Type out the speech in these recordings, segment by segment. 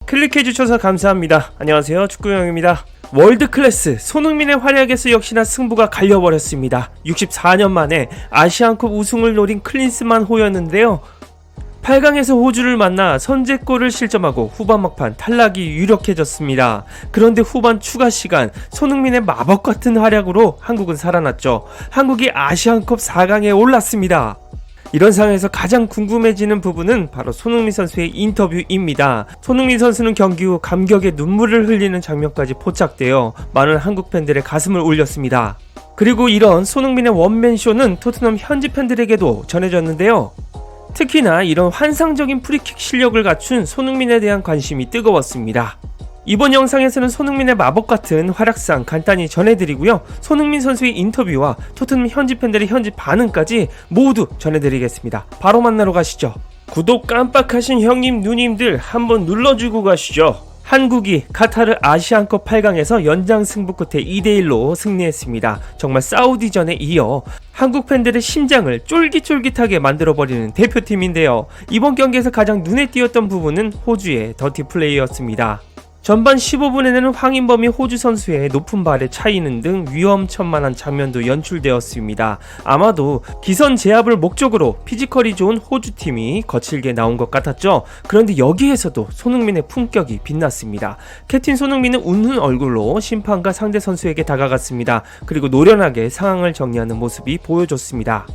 클릭해주셔서 감사합니다. 안녕하세요, 축구형입니다. 월드클래스 손흥민의 활약에서 역시나 승부가 갈려버렸습니다. 64년 만에 아시안컵 우승을 노린 클린스만 호였는데요. 8강에서 호주를 만나 선제골을 실점하고 후반 막판 탈락이 유력해졌습니다. 그런데 후반 추가 시간 손흥민의 마법 같은 활약으로 한국은 살아났죠. 한국이 아시안컵 4강에 올랐습니다. 이런 상황에서 가장 궁금해지는 부분은 바로 손흥민 선수의 인터뷰입니다. 손흥민 선수는 경기 후 감격의 눈물을 흘리는 장면까지 포착되어 많은 한국 팬들의 가슴을 울렸습니다. 그리고 이런 손흥민의 원맨쇼는 토트넘 현지 팬들에게도 전해졌는데요. 특히나 이런 환상적인 프리킥 실력을 갖춘 손흥민에 대한 관심이 뜨거웠습니다. 이번 영상에서는 손흥민의 마법 같은 활약상 간단히 전해드리고요. 손흥민 선수의 인터뷰와 토트넘 현지 팬들의 현지 반응까지 모두 전해드리겠습니다. 바로 만나러 가시죠. 구독 깜빡하신 형님 누님들 한번 눌러주고 가시죠. 한국이 카타르 아시안컵 8강에서 연장 승부 끝에 2대1로 승리했습니다. 정말 사우디전에 이어 한국 팬들의 심장을 쫄깃쫄깃하게 만들어버리는 대표팀인데요. 이번 경기에서 가장 눈에 띄었던 부분은 호주의 더티 플레이였습니다. 전반 15분에는 황인범이 호주 선수의 높은 발에 차이는 등 위험천만한 장면도 연출되었습니다. 아마도 기선 제압을 목적으로 피지컬이 좋은 호주팀이 거칠게 나온 것 같았죠. 그런데 여기에서도 손흥민의 품격이 빛났습니다. 캡틴 손흥민은 웃는 얼굴로 심판과 상대 선수에게 다가갔습니다. 그리고 노련하게 상황을 정리하는 모습이 보여줬습니다.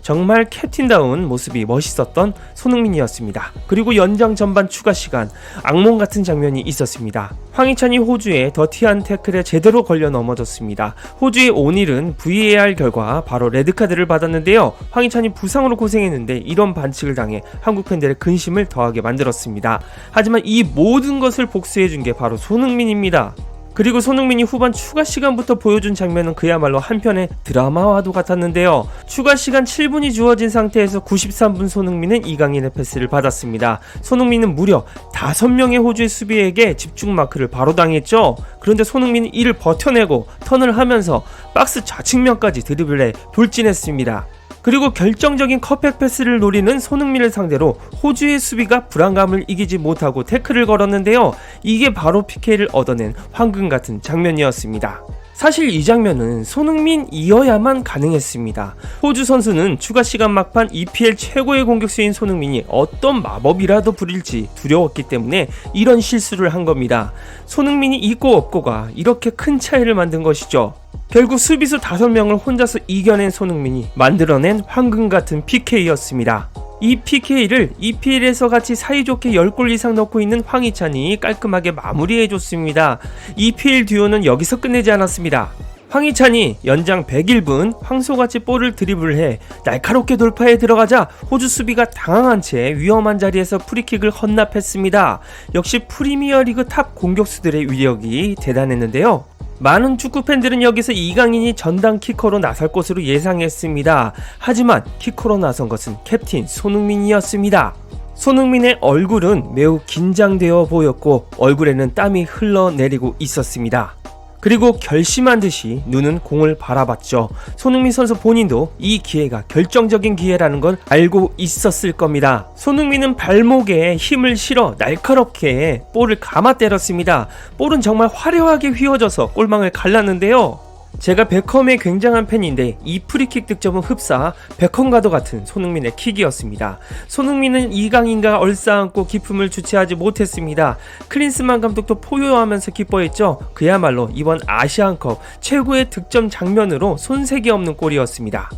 정말 캡틴다운 모습이 멋있었던 손흥민이었습니다. 그리고 연장 전반 추가 시간 악몽 같은 장면이 있었습니다. 황희찬이 호주의 더티한 태클에 제대로 걸려 넘어졌습니다. 호주의 오닐은 VAR 결과 바로 레드카드를 받았는데요. 황희찬이 부상으로 고생했는데 이런 반칙을 당해 한국 팬들의 근심을 더하게 만들었습니다. 하지만 이 모든 것을 복수해준 게 바로 손흥민입니다. 그리고 손흥민이 후반 추가 시간부터 보여준 장면은 그야말로 한편의 드라마와도 같았는데요. 추가 시간 7분이 주어진 상태에서 93분 손흥민은 이강인의 패스를 받았습니다. 손흥민은 무려 5명의 호주의 수비에게 집중 마크를 바로 당했죠. 그런데 손흥민이 이를 버텨내고 턴을 하면서 박스 좌측면까지 드리블에 돌진했습니다. 그리고 결정적인 컵백 패스를 노리는 손흥민을 상대로 호주의 수비가 불안감을 이기지 못하고 태클을 걸었는데요. 이게 바로 PK를 얻어낸 황금 같은 장면이었습니다. 사실 이 장면은 손흥민이어야만 가능했습니다. 호주 선수는 추가 시간 막판 EPL 최고의 공격수인 손흥민이 어떤 마법이라도 부릴지 두려웠기 때문에 이런 실수를 한 겁니다. 손흥민이 있고 없고가 이렇게 큰 차이를 만든 것이죠. 결국 수비수 5명을 혼자서 이겨낸 손흥민이 만들어낸 황금같은 PK였습니다. 이 PK를 EPL에서 같이 사이좋게 10골 이상 넣고 있는 황희찬이 깔끔하게 마무리해줬습니다. EPL 듀오는 여기서 끝내지 않았습니다. 황희찬이 연장 101분 황소같이 볼을 드리블해 날카롭게 돌파해 들어가자 호주 수비가 당황한 채 위험한 자리에서 프리킥을 헌납했습니다. 역시 프리미어리그 탑 공격수들의 위력이 대단했는데요. 많은 축구팬들은 여기서 이강인이 전담 키커로 나설 것으로 예상했습니다. 하지만 키커로 나선 것은 캡틴 손흥민이었습니다. 손흥민의 얼굴은 매우 긴장되어 보였고 얼굴에는 땀이 흘러내리고 있었습니다. 그리고 결심한 듯이 눈은 공을 바라봤죠. 손흥민 선수 본인도 이 기회가 결정적인 기회라는 걸 알고 있었을 겁니다. 손흥민은 발목에 힘을 실어 날카롭게 볼을 감아 때렸습니다. 볼은 정말 화려하게 휘어져서 골망을 갈랐는데요. 제가 베컴의 굉장한 팬인데 이 프리킥 득점은 흡사 베컴과도 같은 손흥민의 킥이었습니다. 손흥민은 이강인과 얼싸안고 기쁨을 주체하지 못했습니다. 클린스만 감독도 포효하면서 기뻐했죠. 그야말로 이번 아시안컵 최고의 득점 장면으로 손색이 없는 골이었습니다.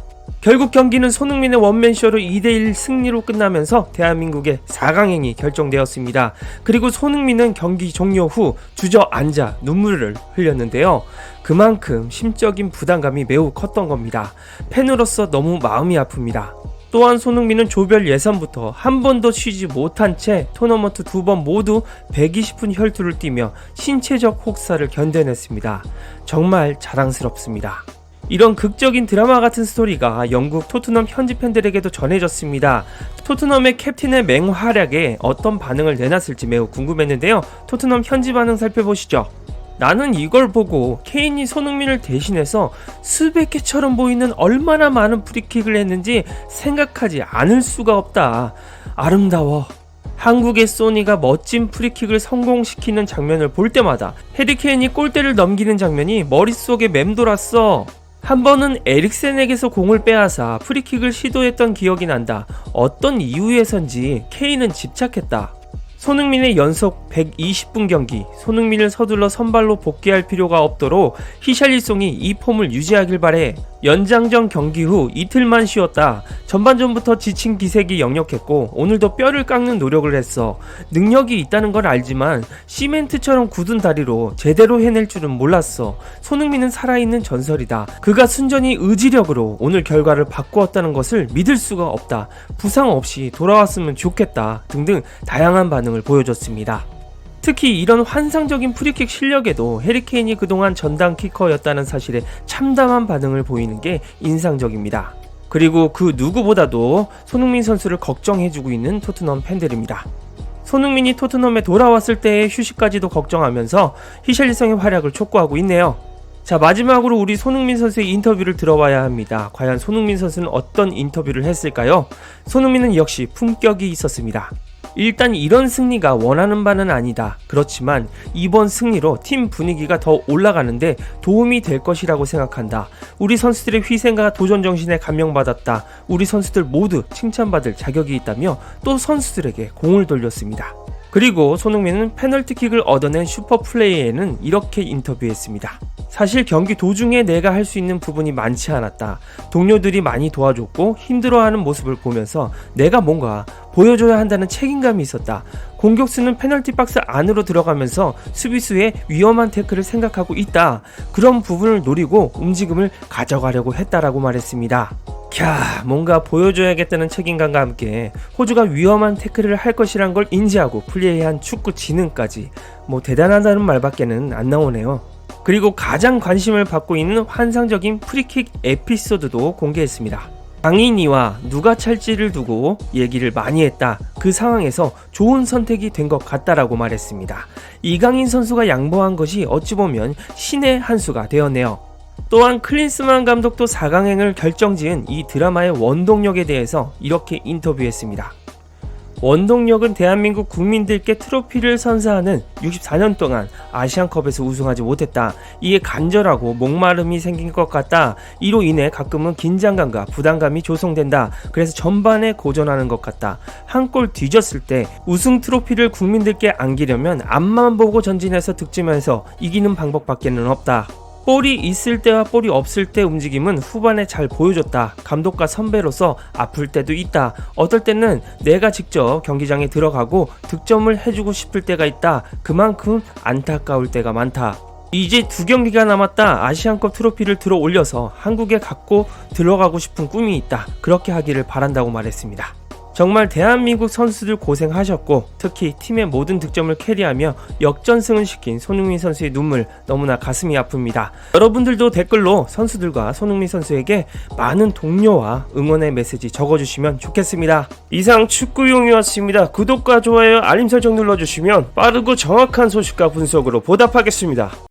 결국 경기는 손흥민의 원맨쇼로 2대1 승리로 끝나면서 대한민국의 4강행이 결정되었습니다. 그리고 손흥민은 경기 종료 후 주저앉아 눈물을 흘렸는데요. 그만큼 심적인 부담감이 매우 컸던 겁니다. 팬으로서 너무 마음이 아픕니다. 또한 손흥민은 조별 예선부터 한 번도 쉬지 못한 채 토너먼트 2번 모두 120분 혈투를 뛰며 신체적 혹사를 견뎌냈습니다. 정말 자랑스럽습니다. 이런 극적인 드라마 같은 스토리가 영국 토트넘 현지 팬들에게도 전해졌습니다. 토트넘의 캡틴의 맹활약에 어떤 반응을 내놨을지 매우 궁금했는데요. 토트넘 현지 반응 살펴보시죠. 나는 이걸 보고 케인이 손흥민을 대신해서 수백 개처럼 보이는 얼마나 많은 프리킥을 했는지 생각하지 않을 수가 없다. 아름다워. 한국의 소니가 멋진 프리킥을 성공시키는 장면을 볼 때마다 해리케인이 골대를 넘기는 장면이 머릿속에 맴돌았어. 한 번은 에릭센에게서 공을 빼앗아 프리킥을 시도했던 기억이 난다. 어떤 이유에선지 케인은 집착했다. 손흥민의 연속 120분 경기, 손흥민을 서둘러 선발로 복귀할 필요가 없도록 히샬리송이 이 폼을 유지하길 바래. 연장전 경기 후 이틀만 쉬었다. 전반전부터 지친 기색이 역력했고 오늘도 뼈를 깎는 노력을 했어. 능력이 있다는 걸 알지만 시멘트처럼 굳은 다리로 제대로 해낼 줄은 몰랐어. 손흥민은 살아있는 전설이다. 그가 순전히 의지력으로 오늘 결과를 바꾸었다는 것을 믿을 수가 없다. 부상 없이 돌아왔으면 좋겠다. 등등 다양한 반응을 보여줬습니다. 특히 이런 환상적인 프리킥 실력에도 해리케인이 그동안 전담 키커였다는 사실에 참담한 반응을 보이는 게 인상적입니다. 그리고 그 누구보다도 손흥민 선수를 걱정해주고 있는 토트넘 팬들입니다. 손흥민이 토트넘에 돌아왔을 때의 휴식까지도 걱정하면서 히샬리성의 활약을 촉구하고 있네요. 자, 마지막으로 우리 손흥민 선수의 인터뷰를 들어봐야 합니다. 과연 손흥민 선수는 어떤 인터뷰를 했을까요? 손흥민은 역시 품격이 있었습니다. 일단 이런 승리가 원하는 바는 아니다. 그렇지만 이번 승리로 팀 분위기가 더 올라가는데 도움이 될 것이라고 생각한다. 우리 선수들의 희생과 도전 정신에 감명받았다. 우리 선수들 모두 칭찬받을 자격이 있다며 또 선수들에게 공을 돌렸습니다. 그리고 손흥민은 페널티킥을 얻어낸 슈퍼플레이에는 이렇게 인터뷰했습니다. 사실 경기 도중에 내가 할 수 있는 부분이 많지 않았다. 동료들이 많이 도와줬고 힘들어하는 모습을 보면서 내가 뭔가 보여줘야 한다는 책임감이 있었다. 공격수는 페널티 박스 안으로 들어가면서 수비수의 위험한 태클을 생각하고 있다. 그런 부분을 노리고 움직임을 가져가려고 했다라고 말했습니다. 뭔가 보여줘야겠다는 책임감과 함께 호주가 위험한 태클을 할 것이란 걸 인지하고 플레이한 축구 지능까지 대단하다는 말밖에는 안 나오네요. 그리고 가장 관심을 받고 있는 환상적인 프리킥 에피소드도 공개했습니다. 강인이와 누가 찰지를 두고 얘기를 많이 했다. 그 상황에서 좋은 선택이 된 것 같다라고 말했습니다. 이강인 선수가 양보한 것이 어찌 보면 신의 한 수가 되었네요. 또한 클린스만 감독도 4강행을 결정지은 이 드라마의 원동력에 대해서 이렇게 인터뷰했습니다. 원동력은 대한민국 국민들께 트로피를 선사하는 64년 동안 아시안컵에서 우승하지 못했다. 이에 간절하고 목마름이 생긴 것 같다. 이로 인해 가끔은 긴장감과 부담감이 조성된다. 그래서 전반에 고전하는 것 같다. 한 골 뒤졌을 때 우승 트로피를 국민들께 안기려면 앞만 보고 전진해서 득점해서 이기는 방법밖에는 없다. 볼이 있을 때와 볼이 없을 때 움직임은 후반에 잘 보여줬다. 감독과 선배로서 아플 때도 있다. 어떨 때는 내가 직접 경기장에 들어가고 득점을 해주고 싶을 때가 있다. 그만큼 안타까울 때가 많다. 이제 2경기가 남았다. 아시안컵 트로피를 들어 올려서 한국에 갖고 들어가고 싶은 꿈이 있다. 그렇게 하기를 바란다고 말했습니다. 정말 대한민국 선수들 고생하셨고 특히 팀의 모든 득점을 캐리하며 역전승을 시킨 손흥민 선수의 눈물 너무나 가슴이 아픕니다. 여러분들도 댓글로 선수들과 손흥민 선수에게 많은 동료와 응원의 메시지 적어주시면 좋겠습니다. 이상 축구용이었습니다. 구독과 좋아요 알림 설정 눌러주시면 빠르고 정확한 소식과 분석으로 보답하겠습니다.